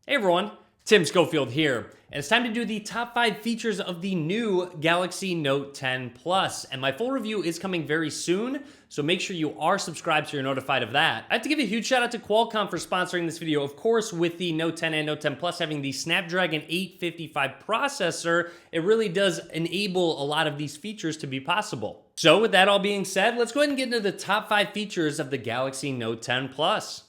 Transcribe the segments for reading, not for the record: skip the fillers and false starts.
Hey everyone, Tim Schofield here, and it's time to do the top 5 features of the new Galaxy Note 10 Plus, and my full review is coming very soon, so make sure you are subscribed so you're notified of that. I have to give a huge shout out to Qualcomm for sponsoring this video, of course, with the Note 10 and Note 10 Plus having the Snapdragon 855 processor. It really does enable a lot of these features to be possible. So with that all being said, let's go ahead and get into the top 5 features of the Galaxy Note 10 Plus.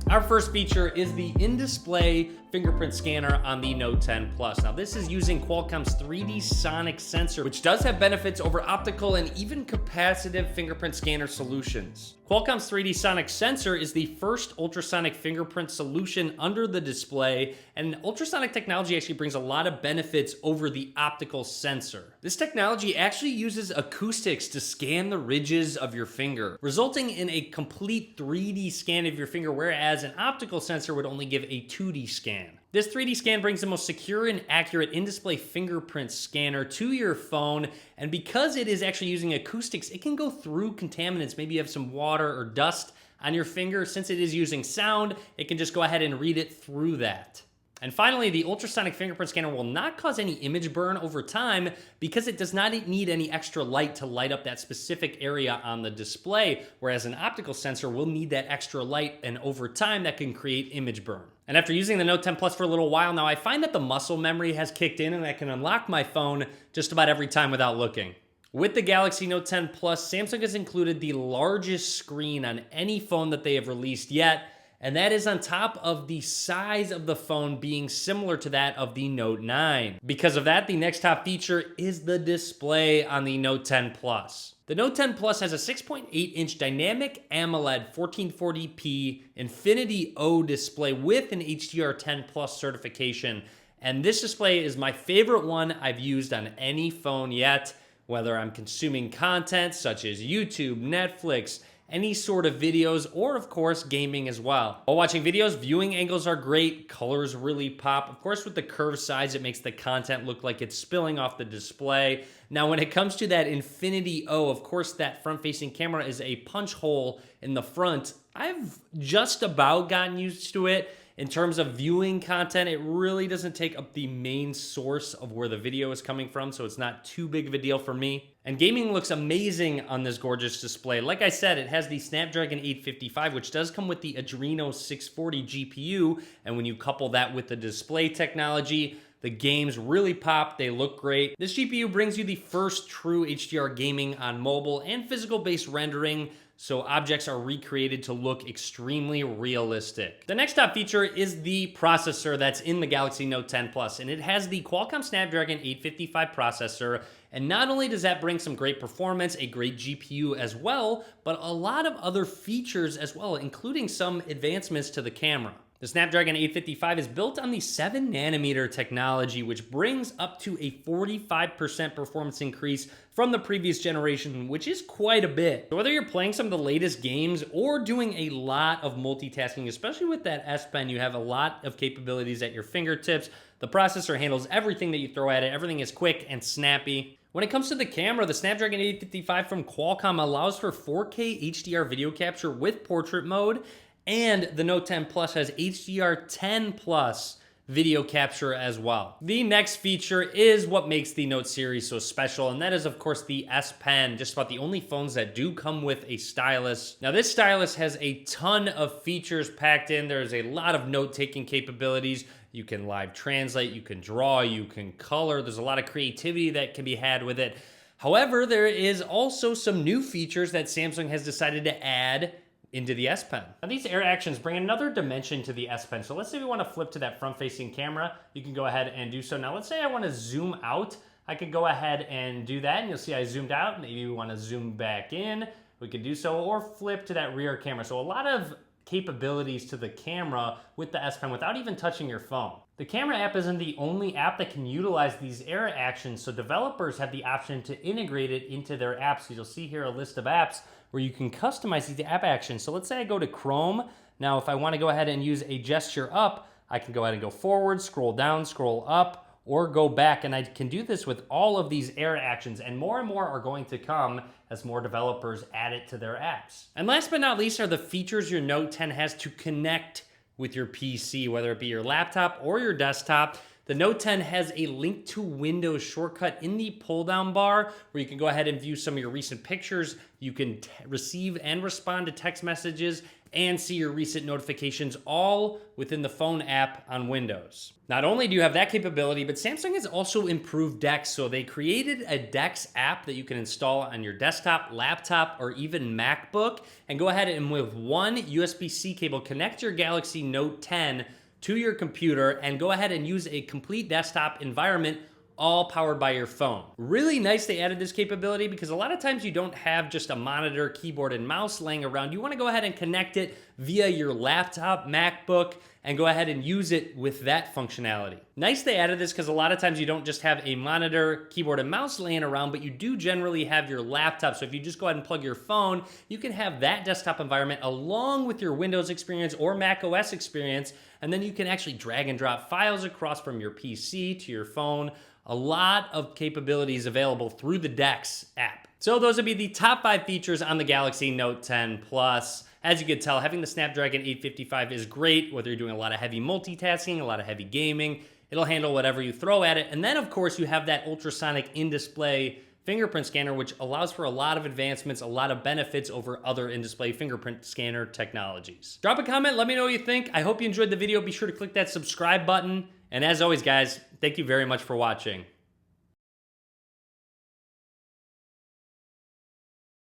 Our first feature is the in-display fingerprint scanner on the Note 10 Plus. Now this is using Qualcomm's 3D Sonic sensor, which does have benefits over optical and even capacitive fingerprint scanner solutions. Qualcomm's 3D Sonic sensor is the first ultrasonic fingerprint solution under the display, and ultrasonic technology actually brings a lot of benefits over the optical sensor. This technology actually uses acoustics to scan the ridges of your finger, resulting in a complete 3D scan of your finger, whereas an optical sensor would only give a 2D scan. This 3D scan brings the most secure and accurate in-display fingerprint scanner to your phone, and because it is actually using acoustics, it can go through contaminants. Maybe you have some water or dust on your finger. Since it is using sound, it can just go ahead and read it through that. And finally, the ultrasonic fingerprint scanner will not cause any image burn over time because it does not need any extra light to light up that specific area on the display, whereas an optical sensor will need that extra light, and over time that can create image burn. And after using the Note 10 Plus for a little while now, I find that the muscle memory has kicked in and I can unlock my phone just about every time without looking. With the Galaxy Note 10 Plus, Samsung has included the largest screen on any phone that they have released yet, and that is on top of the size of the phone being similar to that of the Note 9. Because of that, the next top feature is the display on the Note 10 Plus. The Note 10 Plus has a 6.8-inch dynamic AMOLED 1440p Infinity O display with an HDR10 Plus certification, and this display is my favorite one I've used on any phone yet, whether I'm consuming content such as YouTube, Netflix, any sort of videos, or of course gaming as well. While watching videos, viewing angles are great, colors really pop. Of course with the curved size, it makes the content look like it's spilling off the display. Now when it comes to that Infinity O, of course that front-facing camera is a punch hole in the front. I've just about gotten used to it. In terms of viewing content, it really doesn't take up the main source of where the video is coming from, so it's not too big of a deal for me. And gaming looks amazing on this gorgeous display. Like I said, it has the Snapdragon 855, which does come with the Adreno 640 GPU, and when you couple that with the display technology, the games really pop, they look great. This GPU brings you the first true HDR gaming on mobile and physical-based rendering, so objects are recreated to look extremely realistic. The next top feature is the processor that's in the Galaxy Note 10 Plus, and it has the Qualcomm Snapdragon 855 processor, and not only does that bring some great performance, a great GPU as well, but a lot of other features as well, including some advancements to the camera. The Snapdragon 855 is built on the 7nm technology, which brings up to a 45% performance increase from the previous generation, which is quite a bit. So whether you're playing some of the latest games or doing a lot of multitasking, especially with that S Pen, you have a lot of capabilities at your fingertips. The processor handles everything that you throw at it. Everything is quick and snappy. When it comes to the camera, the Snapdragon 855 from Qualcomm allows for 4K HDR video capture with portrait mode, and the Note 10 Plus has HDR10 Plus video capture as well. The next feature is what makes the Note series so special, and that is of course the S Pen, just about the only phones that do come with a stylus. Now this stylus has a ton of features packed in. There's a lot of note-taking capabilities. You can live translate, you can draw, you can color. There's a lot of creativity that can be had with it. However, there is also some new features that Samsung has decided to add into the S Pen. Now these air actions bring another dimension to the S Pen. So let's say we want to flip to that front-facing camera. You can go ahead and do so. Now let's say I want to zoom out. I could go ahead and do that, and you'll see I zoomed out. Maybe we want to zoom back in. We could do so, or flip to that rear camera. So a lot of capabilities to the camera with the S Pen without even touching your phone. The camera app isn't the only app that can utilize these air actions, so developers have the option to integrate it into their apps. So you'll see here a list of apps where you can customize these app actions. So let's say I go to Chrome. Now if I want to go ahead and use a gesture up, I can go ahead and go forward, scroll down, scroll up, or go back, and I can do this with all of these air actions, and more are going to come as more developers add it to their apps. And last but not least are the features your Note 10 has to connect with your PC, whether it be your laptop or your desktop. The Note 10 has a link to Windows shortcut in the pull-down bar where you can go ahead and view some of your recent pictures. You can receive and respond to text messages and see your recent notifications all within the phone app on Windows. Not only do you have that capability, but Samsung has also improved Dex. So they created a Dex app that you can install on your desktop, laptop, or even MacBook, and go ahead and with one USB-C cable, connect your Galaxy Note 10 to your computer and go ahead and use a complete desktop environment, all powered by your phone. Really nice they added this capability because a lot of times you don't have just a monitor, keyboard, and mouse laying around. You want to go ahead and connect it via your laptop, MacBook, and go ahead and use it with that functionality. Nice they added this because a lot of times you don't just have a monitor, keyboard, and mouse laying around, but you do generally have your laptop. So if you just go ahead and plug your phone, you can have that desktop environment along with your Windows experience or Mac OS experience, and then you can actually drag and drop files across from your PC to your phone. A lot of capabilities available through the Dex app. So those would be the top 5 features on the Galaxy Note 10 Plus. As you can tell, having the Snapdragon 855 is great, whether you're doing a lot of heavy multitasking, a lot of heavy gaming. It'll handle whatever you throw at it. And then, of course, you have that ultrasonic in-display fingerprint scanner, which allows for a lot of advancements, a lot of benefits over other in-display fingerprint scanner technologies. Drop a comment, let me know what you think. I hope you enjoyed the video. Be sure to click that subscribe button. And as always, guys, thank you very much for watching.